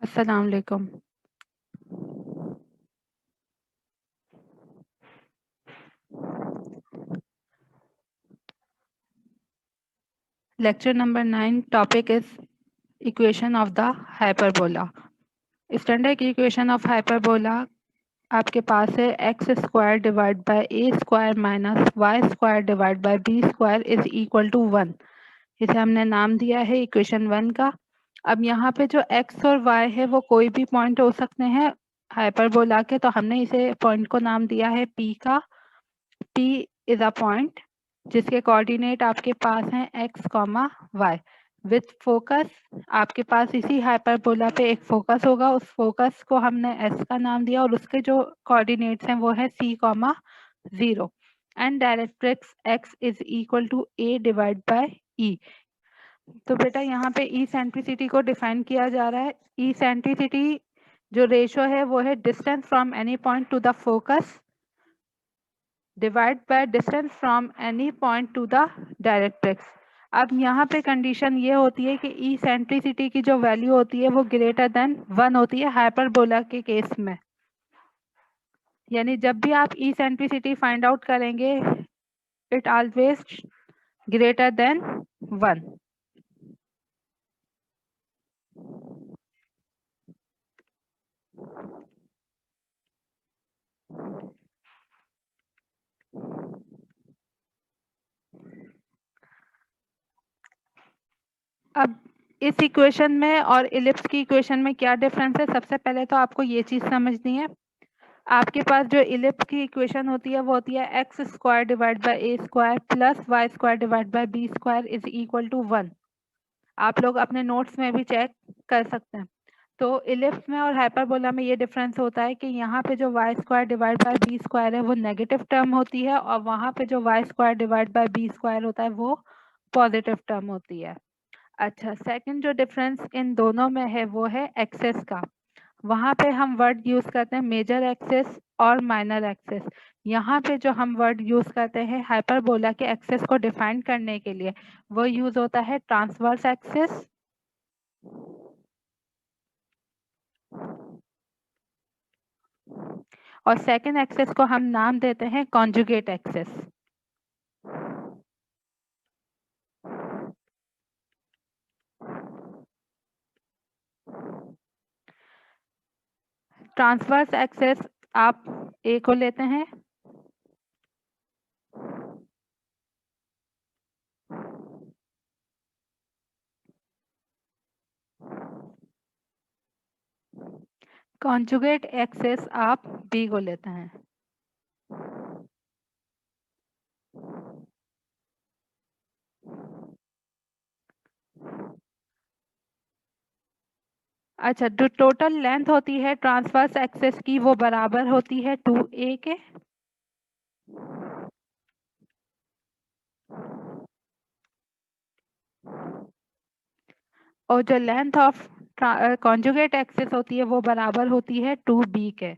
अस्सलाम वालेकुम। Lecture number 9 topic is equation of the hyperbola. Standard equation of hyperbola आपके पास है x square divide by a square minus y square divide by b square is equal to 1। इसे हमने नाम दिया है इक्वेशन 1 का। अब यहाँ पे जो एक्स और वाई है वो कोई भी पॉइंट हो सकते हैं हाइपरबोला के, तो हमने इसे पॉइंट को नाम दिया है पी का। पी इज अ पॉइंट जिसके कोऑर्डिनेट आपके पास हैं x comma y with focus. आपके पास इसी हाइपरबोला पे एक फोकस होगा, उस फोकस को हमने एस का नाम दिया और उसके जो कोऑर्डिनेट्स हैं वो है c comma 0 and directrix x is equal to a divide by e. तो बेटा यहाँ पे ई सेंट्रिसिटी को डिफाइन किया जा रहा है। ई सेंट्रिसिटी जो रेशो है वो है distance from any point two the focus divide by distance from any point two the directrix. अब यहाँ पे कंडीशन ये होती है कि ई सेंट्रिसिटी की जो वैल्यू होती है वो ग्रेटर देन 1 होती है हाइपरबोला के केस में। यानी जब भी आप ई सेंट्रिसिटी फाइंड आउट करेंगे इट ऑलवेज ग्रेटर देन 1। अब इस इक्वेशन में और इलिप्स की इक्वेशन में क्या डिफरेंस है, सबसे पहले तो आपको ये चीज समझनी है। आपके पास जो इलिप्स की इक्वेशन होती है वो होती है x square divide by a square plus y square divide by b square is equal to 1। आप लोग अपने नोट्स में भी चेक कर सकते हैं। तो इलिप्स में और हाइपरबोला में ये डिफरेंस होता है कि यहाँ पे जो y square divide by b square है वो नेगेटिव टर्म होती है और वहाँ पे जो y square divide by b square होता है वो पॉजिटिव टर्म होती है। अच्छा, सेकंड जो डिफरेंस इन दोनों में है वो है एक्सेस का। वहाँ पे हम वर्ड यूज करते हैं मेजर एक्सेस और माइनर एक्सेस। यहाँ पे जो हम वर्ड यूज करते हैं हाइपरबोला के एक्सेस को डिफाइन करने के लिए वो यूज होता है ट्रांसवर्स एक्सेस और सेकंड एक्सेस को हम नाम देते हैं कॉन्जुगेट एक्सेस। ट्रांसवर्स एक्सेस आप ए को लेते हैं, कॉन्जुगेट एक्सेस आप बी को लेते हैं। अच्छा, जो टोटल लेंथ होती है ट्रांसवर्स एक्सेस की वो बराबर होती है 2a के। और जो लेंथ ऑफ कॉन्जुगेट एक्सेस होती है वो बराबर होती है 2b के।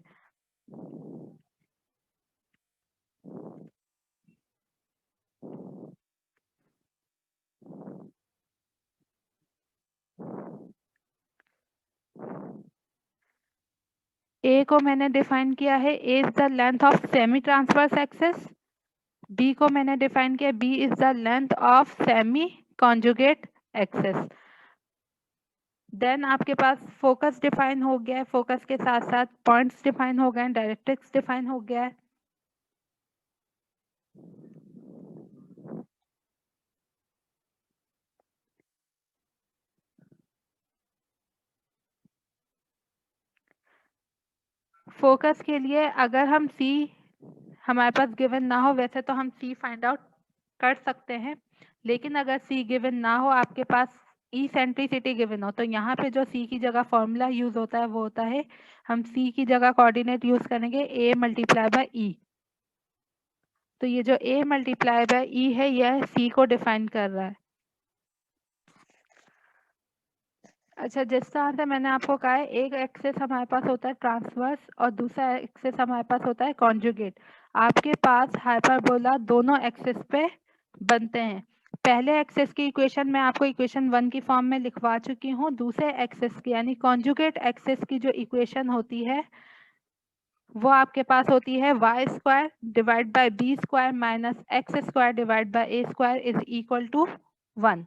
ए को मैंने डिफाइन किया है a is the length of semi transverse axis. B को मैंने डिफाइन किया b is the length of semi conjugate axis. Then आपके पास फोकस डिफाइन हो गया है, फोकस के साथ साथ पॉइंट्स डिफाइन हो गए हैं, डायरेक्ट्रिक्स डिफाइन हो गया है। फोकस के लिए अगर हम सी हमारे पास गिवन ना हो, वैसे तो हम सी फाइंड आउट कर सकते हैं, लेकिन अगर सी गिवन ना हो, आपके पास ई सेंट्रिसिटी गिवन हो, तो यहाँ पे जो सी की जगह फॉर्मूला यूज होता है वो होता है, हम सी की जगह कोऑर्डिनेट यूज करेंगे ए मल्टीप्लाई बाय ई। तो ये जो ए मल्टीप्लाई बाय ई है यह सी को डिफाइन कर रहा है। अच्छा, जिस तरह से मैंने आपको कहा है एक एक्सेस हमारे पास होता है ट्रांसवर्स और दूसरा एक्सेस हमारे पास होता है कॉन्जुगेट। आपके पास हाइपरबोला दोनों एक्सेस पे बनते हैं। पहले एक्सेस की इक्वेशन मैं आपको इक्वेशन 1 की फॉर्म में लिखवा चुकी हूँ। दूसरे एक्सेस की यानी कॉन्जुगेट एक्सेस की जो इक्वेशन होती है वो आपके पास होती है y square divide by b square minus x square divide by a square is equal to 1।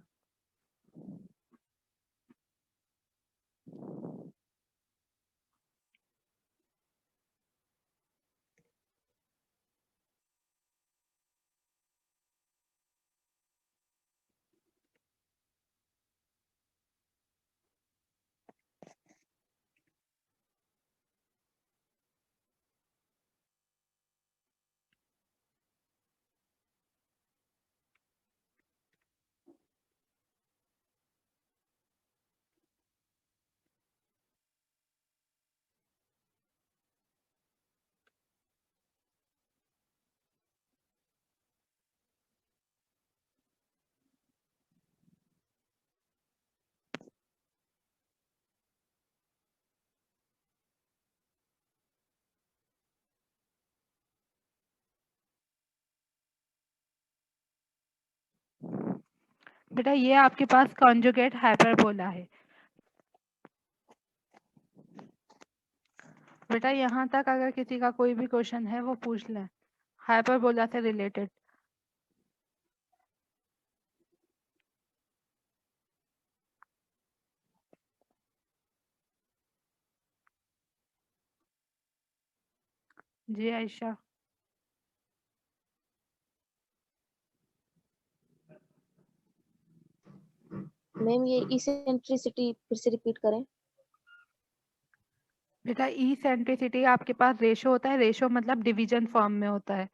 बेटा ये आपके पास कॉन्जुगेट हाइपरबोला है। बेटा यहाँ तक अगर किसी का कोई भी क्वेश्चन है वो पूछ लें हाइपरबोला से रिलेटेड। जी आयशा। मैम ये इसेंट्रिसिटी फिर से रिपीट करें। बेटा इसेंट्रिसिटी आपके पास रेशो होता है, रेशो मतलब डिवीजन फॉर्म में होता है।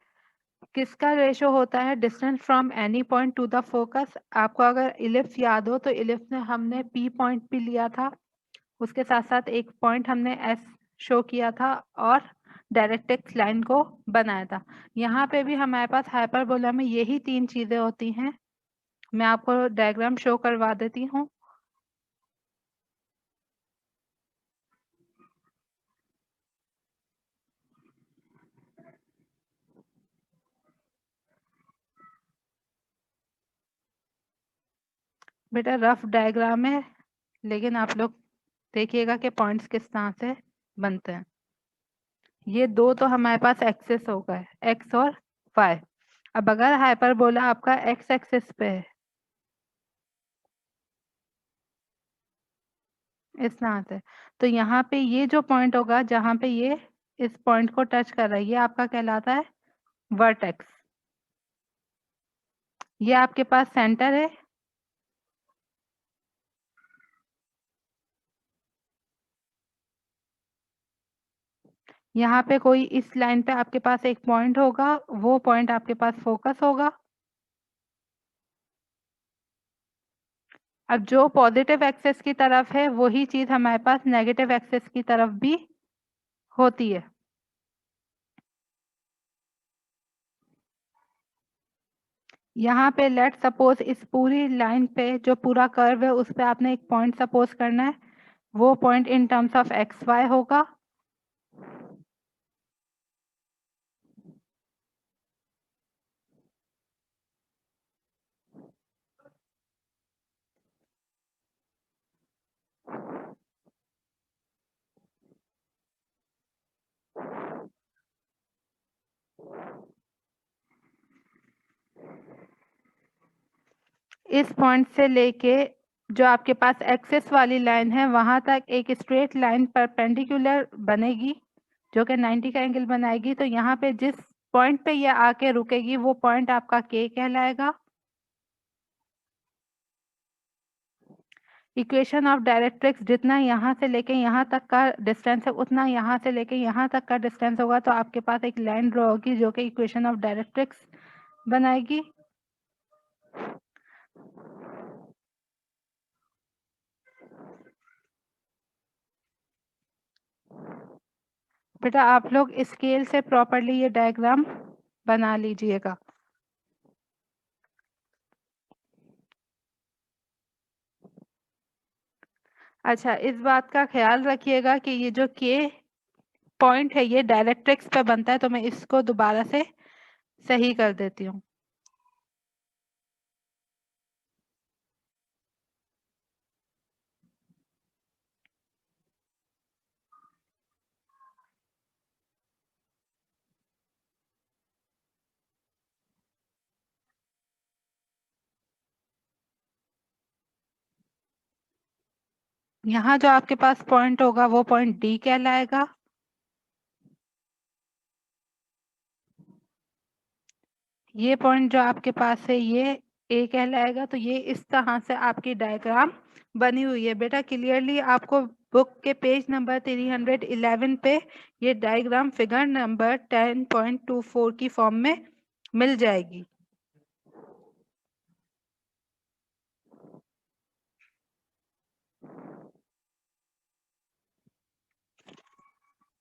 किसका रेशो होता है? Distance from any point two the focus. आपको अगर इलिप्स याद हो तो इलिप्स में हमने पी पॉइंट भी लिया था, उसके साथ साथ एक पॉइंट हमने एस शो किया था और डायरेक्ट्रिक्स लाइन को बनाया था। यहाँ पे भी हमारे पास हाइपरबोला में यही तीन चीजें होती हैं। मैं आपको डायग्राम शो करवा देती हूँ। बेटा रफ डायग्राम है, लेकिन आप लोग देखिएगा कि पॉइंट्स किस तरह से बनते हैं। ये दो तो हमारे पास एक्सेस हो गए, एक्स और वाई। अब अगर हाइपरबोला आपका एक्स एक्सिस पे है इस तरह से, तो यहाँ पे ये जो पॉइंट होगा जहाँ पे ये इस पॉइंट को टच कर रहा है, ये आपका कहलाता है वर्टेक्स। ये आपके पास सेंटर है। यहाँ पे कोई इस लाइन पे आपके पास एक पॉइंट होगा, वो पॉइंट आपके पास फोकस होगा। अब जो पॉजिटिव एक्सेस की तरफ है वही चीज हमारे पास नेगेटिव एक्सेस की तरफ भी होती है। यहाँ पे लेट सपोज इस पूरी लाइन पे जो पूरा कर्व है उस पे आपने एक पॉइंट सपोज करना है, वो point in terms of x y होगा। इस पॉइंट से लेके जो आपके पास एक्सेस वाली लाइन है वहां तक एक स्ट्रेट लाइन परपेंडिकुलर बनेगी जो कि 90 का एंगल बनाएगी। तो यहाँ पे जिस पॉइंट पे ये आके रुकेगी वो पॉइंट आपका के कहलाएगा। इक्वेशन ऑफ डायरेक्ट्रिक्स जितना यहाँ से लेके यहाँ तक का डिस्टेंस है उतना यहाँ से लेके यहाँ तक का डिस्टेंस होगा, तो आपके पास एक लाइन ड्रॉ होगी जो कि इक्वेशन ऑफ डायरेक्ट्रिक्स बनाएगी। बेटा आप लोग स्केल से प्रॉपरली ये डायग्राम बना लीजिएगा। अच्छा, इस बात का ख्याल रखिएगा कि ये जो के पॉइंट है ये डायरेक्ट्रिक्स पे बनता है, तो मैं इसको दोबारा से सही कर देती हूँ। यहाँ जो आपके पास पॉइंट होगा वो पॉइंट डी कहलाएगा। ये पॉइंट जो आपके पास है ये ए कहलाएगा। तो ये इस तरह से आपकी डायग्राम बनी हुई है। बेटा क्लियरली आपको बुक के पेज नंबर 311 पे ये डायग्राम फिगर नंबर 10.24 की फॉर्म में मिल जाएगी।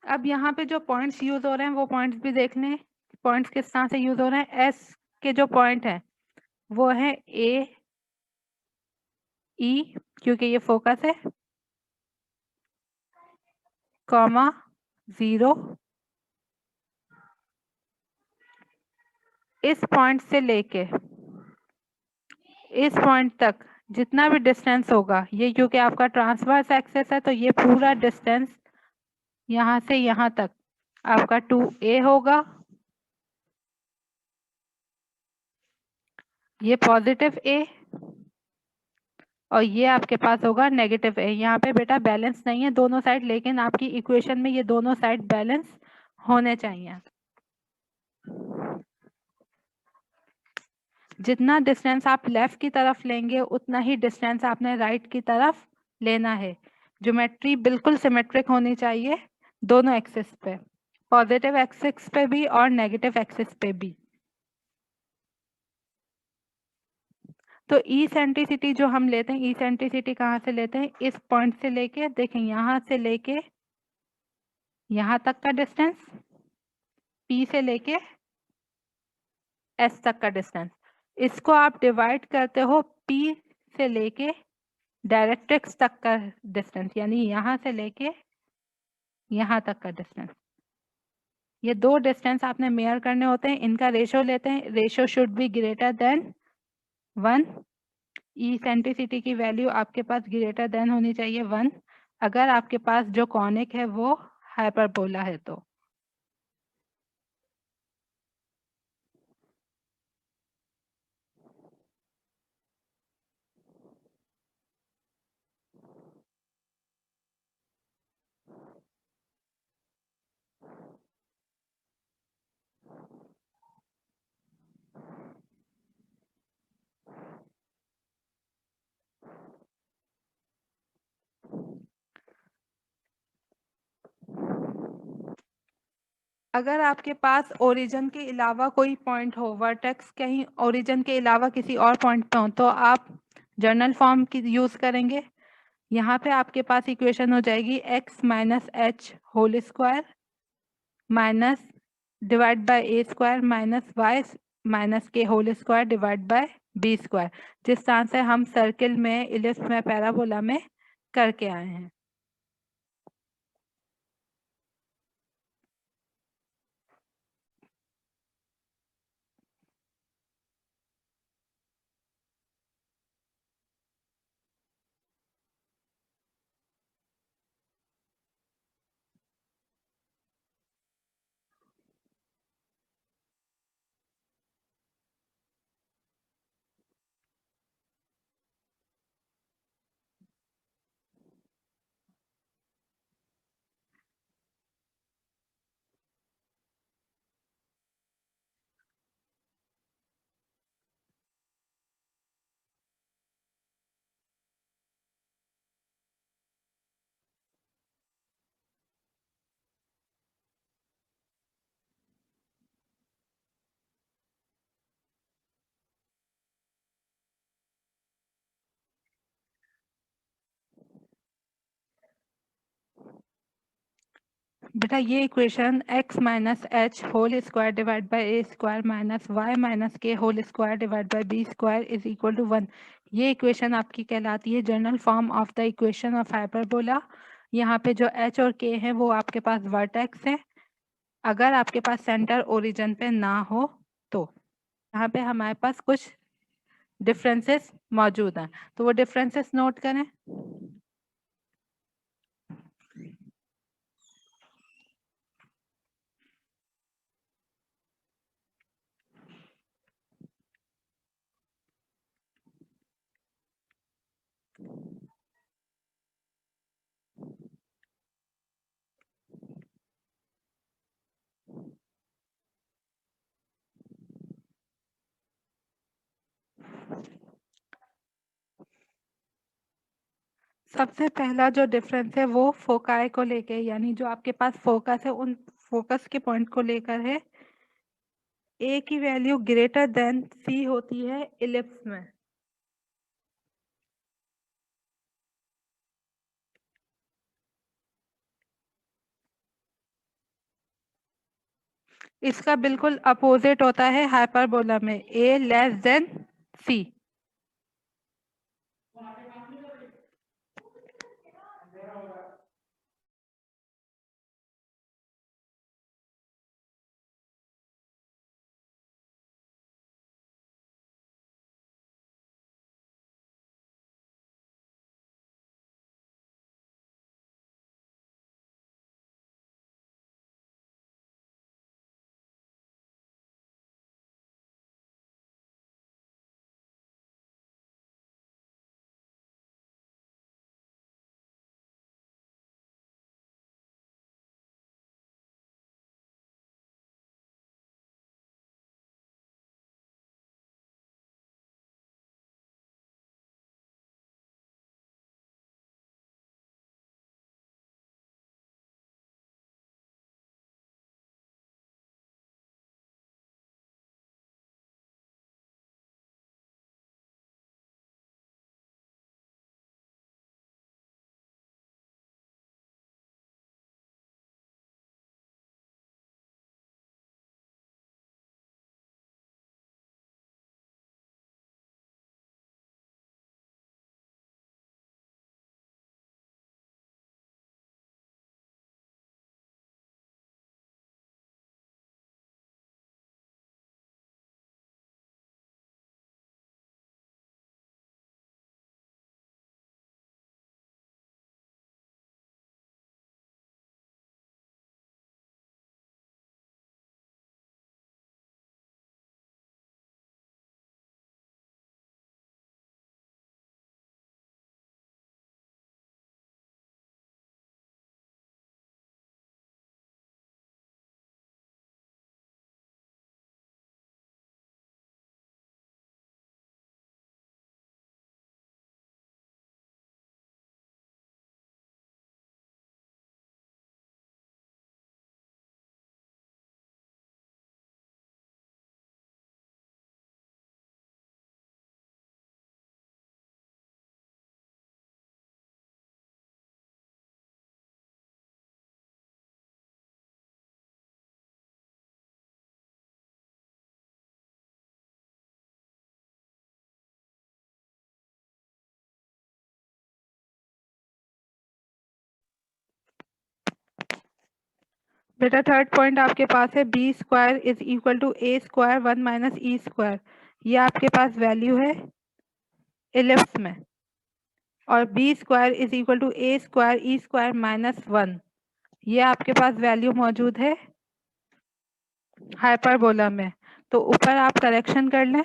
अब यहाँ पे जो पॉइंट्स यूज हो रहे हैं वो पॉइंट्स भी देख लें। पॉइंट्स किस तरह से यूज हो रहे हैं। एस के जो पॉइंट है वो है ए ई, क्योंकि ये फोकस है, कॉमा 0। इस पॉइंट से लेके इस पॉइंट तक जितना भी डिस्टेंस होगा, ये क्योंकि आपका ट्रांसवर्स एक्सेस है तो ये पूरा डिस्टेंस यहाँ से यहाँ तक आपका 2a होगा। ये पॉजिटिव a और ये आपके पास होगा नेगेटिव a। यहाँ पे बेटा बैलेंस नहीं है दोनों साइड, लेकिन आपकी इक्वेशन में ये दोनों साइड बैलेंस होने चाहिए। जितना डिस्टेंस आप लेफ्ट की तरफ लेंगे उतना ही डिस्टेंस आपने राइट की तरफ लेना है। ज्योमेट्री बिल्कुल सिमेट्रिक होनी चाहिए दोनों एक्सिस पे, पॉजिटिव एक्सिस पे भी और नेगेटिव एक्सिस पे भी। तो इसेंट्रिसिटी जो हम लेते हैं, इसेंट्रिसिटी कहाँ से लेते हैं, इस पॉइंट से लेके, देखें यहाँ से लेके यहाँ तक का डिस्टेंस, पी से लेके एस तक का डिस्टेंस, इसको आप डिवाइड करते हो पी से लेके डायरेक्ट्रिक्स तक का डिस्टेंस, यानी यहाँ से लेके यहाँ तक का डिस्टेंस। ये दो डिस्टेंस आपने मेयर करने होते हैं, इनका रेशो लेते हैं। Ratio should be greater than 1। Eccentricity की वैल्यू आपके पास ग्रेटर देन होनी चाहिए 1, अगर आपके पास जो कॉनिक है वो हाइपरबोला है तो। अगर आपके पास ओरिजिन के अलावा कोई पॉइंट हो, वर्टेक्स कहीं ओरिजिन के अलावा किसी और पॉइंट पे हो, तो आप जर्नल फॉर्म की यूज करेंगे। यहाँ पे आपके पास इक्वेशन हो जाएगी x minus h whole square minus divide by a square minus y minus k whole square divide by b square, जिस तरह से हम सर्किल में, इलिप्स में, पैराबोला में करके आए हैं। बेटा ये equation x minus h whole square divide by a square minus y minus k whole square divide by b square is equal to 1, ये इक्वेशन आपकी कहलाती है general form of the equation of hyperbola. यहाँ पे जो h और k है वो आपके पास वर्टेक्स है, अगर आपके पास सेंटर ओरिजिन पे ना हो तो। यहाँ पे हमारे पास कुछ डिफरेंसेस मौजूद हैं, तो वो डिफरेंसेस नोट करें। सबसे पहला जो डिफरेंस है वो फोकाई को लेके, यानी जो आपके पास फोकस है उन फोकस के पॉइंट को लेकर है। ए की वैल्यू ग्रेटर देन सी होती है इलिप्स में। इसका बिल्कुल अपोजिट होता है हाइपरबोला में, ए लेस देन सी। बेटा थर्ड पॉइंट आपके पास है b square is equal to a square 1 minus e square. ये आपके पास वैल्यू है इलिप्स में। और b square is equal to a square e square minus 1, ये आपके पास वैल्यू मौजूद है हाइपरबोला में। तो ऊपर आप करेक्शन कर लें।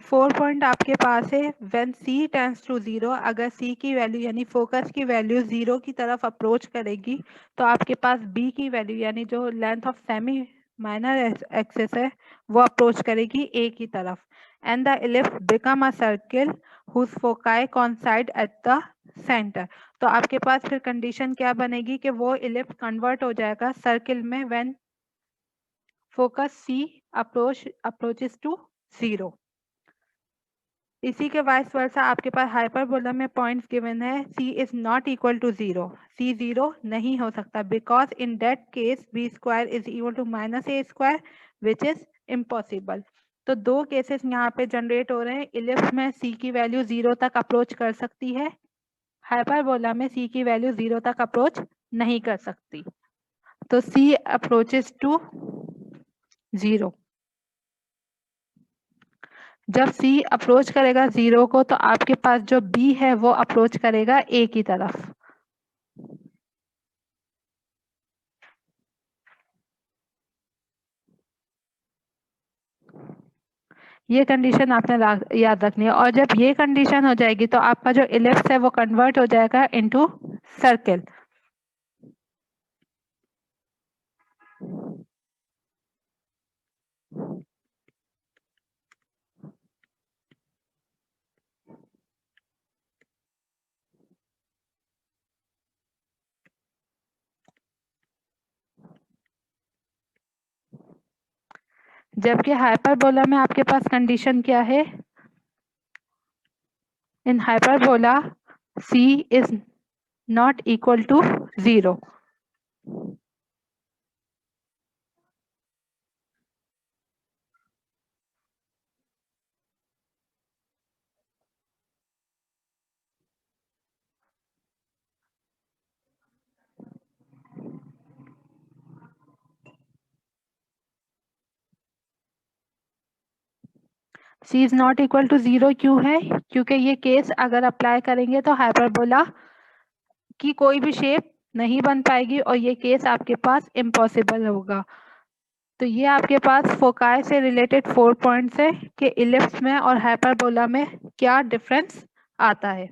4 पॉइंट आपके पास है व्हेन c टेंड्स टू 0, अगर c की वैल्यू यानी फोकस की वैल्यू 0 की तरफ अप्रोच करेगी तो आपके पास b की वैल्यू यानी जो length of semi minor axis है वो अप्रोच करेगी a की तरफ, and the ellipse become a circle whose foci coincide at the centre. तो आपके पास फिर कंडीशन क्या बनेगी कि वो इलिप्स कन्वर्ट हो जाएगा सर्किल में when focus c approaches to 0। इसी के वाइस वर्सा आपके पास हाइपरबोला में पॉइंट्स गिवन है c is not equal to 0, c 0 नहीं हो सकता because in that case b square is equal to minus a square which is impossible. तो दो केसेस यहाँ पे जनरेट हो रहे हैं, इलिप्स में c की वैल्यू 0 तक अप्रोच कर सकती है, हाइपरबोला में c की वैल्यू 0 तक अप्रोच नहीं कर सकती। तो c अप्रोचेस टू 0। जब c अप्रोच करेगा 0 को तो आपके पास जो b है वो अप्रोच करेगा a की तरफ। ये कंडीशन आपने याद रखनी है, और जब ये कंडीशन हो जाएगी तो आपका जो इलिप्स है वो कन्वर्ट हो जाएगा इनटू सर्किल। जबकि हाइपरबोला में आपके पास कंडीशन क्या है, in hyperbola c is not equal to 0। c is not equal to 0 क्यों है, क्योंकि ये केस अगर अप्लाई करेंगे तो हाइपरबोला की कोई भी शेप नहीं बन पाएगी और ये केस आपके पास इम्पॉसिबल होगा। तो ये आपके पास फोकाई से रिलेटेड 4 पॉइंट्स है कि इलिप्स में और हाइपरबोला में क्या डिफरेंस आता है।